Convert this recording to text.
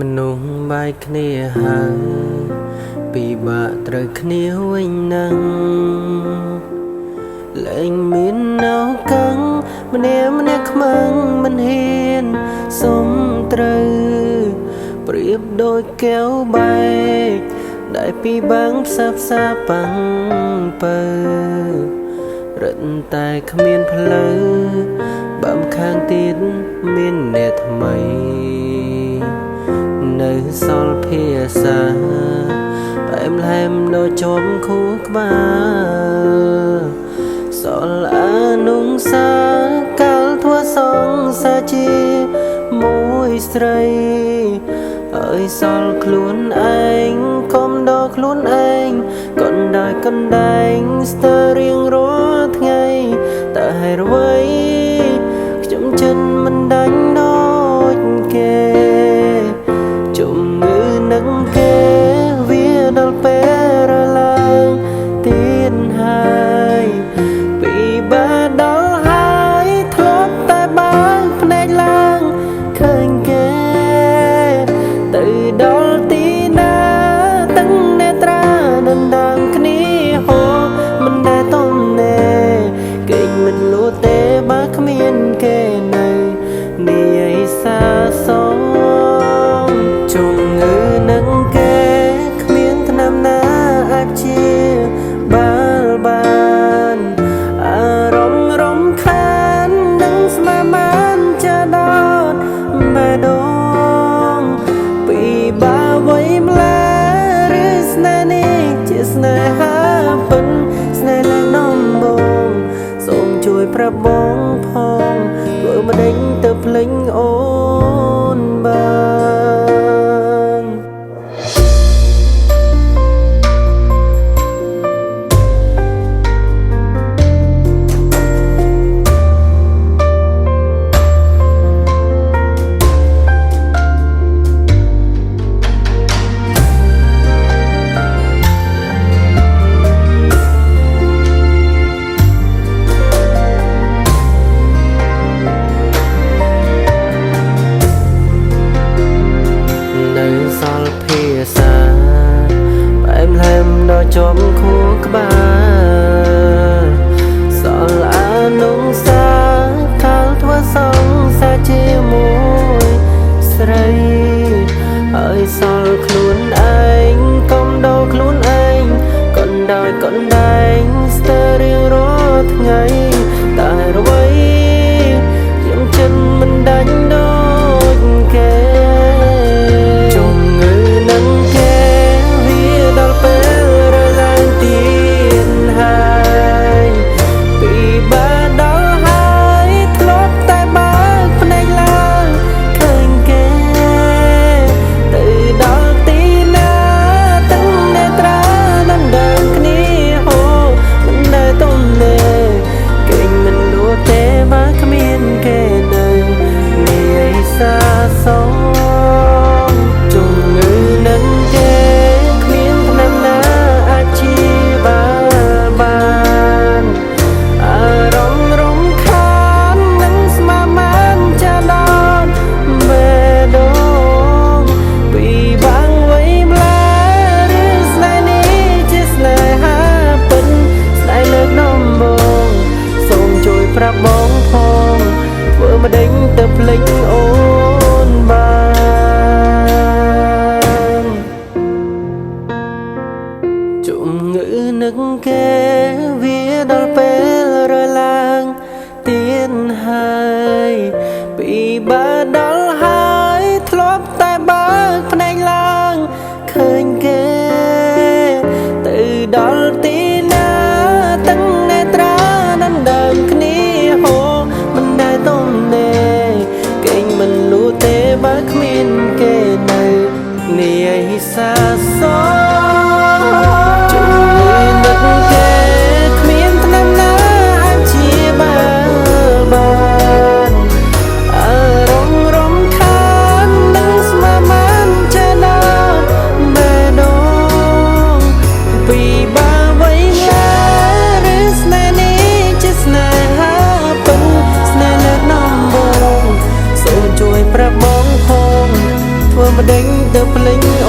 មនុស្សបែកគ្នាហើយពិបាកត្រូវគ្នាវិញនឹងលែងមាននៅកឹងម្នាក់ខ្មាំងមិនហ៊ានសុំត្រូវប្រៀបដូចកែវបែកដែលពីបាំងផ្សាប៉ាំងបើរឹតតែគ្មានផ្លូវបាំខាងទៀតមានអ្នកថ្មីនៅសល់ភាសាផ្អែមល្ហែមនៅជាប់ខួរក្បាលសល់អនុសាកាលធัวសងសាជាមួយស្រីហើយសល់ខ្លួនឯងកុំដល់ខ្លួនឯងកណ្ដែងស្ទើររៀងរាល់ថ្ងៃតើហេតុអ្វីខ្ញុំចិត្តមិនដាច់ដូចគេជំងឺនឹងគេវាដល់ពេលរឡើងទៀតហើយពីបាដល់ហើយធ្លាប់តែបើកភ្នែកឡើងឃើញគេទៅដល់ទីណាទាំងនេត្រាដណ្ដើមគ្នាហូរមិនដែលទំនេរគេមិនលួទេបើគ្មានគេនៅនេះឲ្យសាសងជំងឺនឹងគេគ្មានថ្នាំណាអាចជាបានអារម្មណ៍រំខាននឹងស្មារតីចាដល់បេះដូងពីបាវ័យម្លេះឬស្នេហ៍នេះជាស្នេហាពិនស្នេហ៍ឡើងដំបងសូមជួយប្រាប់បងផងធ្វើមិនដេញទៅភ្លេចអូនបានជាប់ខួរក្បាលសល់អនុសាកាលធ្វើសងសាជាមួយស្រីហើយសល់ខ្លួនឯងកុំដល់ខ្លួនឯងកណ្ដែងស្ទើររៀងរាល់ថ្ងៃតែអ្វីខ្ញុំចិត្តមិនដាច់ដូចគេជំងឺនឹងគេវាដល់ពេលប្រាប់បងផងធ្វើមិនដេញទៅភ្លេចអូនបានជំងឺនឹងគេវាដល់ពេលរឡើងទៀតហើយពីបាដល់ហើយធ្លាប់តែបើកភ្នែកឡើងឃើញគេទៅដល់ទីណាទាំងនេត្រាដណ្ដើមគ្នាគេមិនលួទេបើគ្មានគេនៅនេះឲ្យសាសជំងឺនឹងគេគ្មានថ្នាំណាអាចជាបានអារម្មណ៍រំខាននឹងស្មារតីចាដល់បេះដូងពីបាវ័យណាឬស្នេហ៍នេះជាស្នេហាពិនស្នេហ៍លើដំបងជួយប្រាប់បងផងធ្វើ mà đánh tớ pleng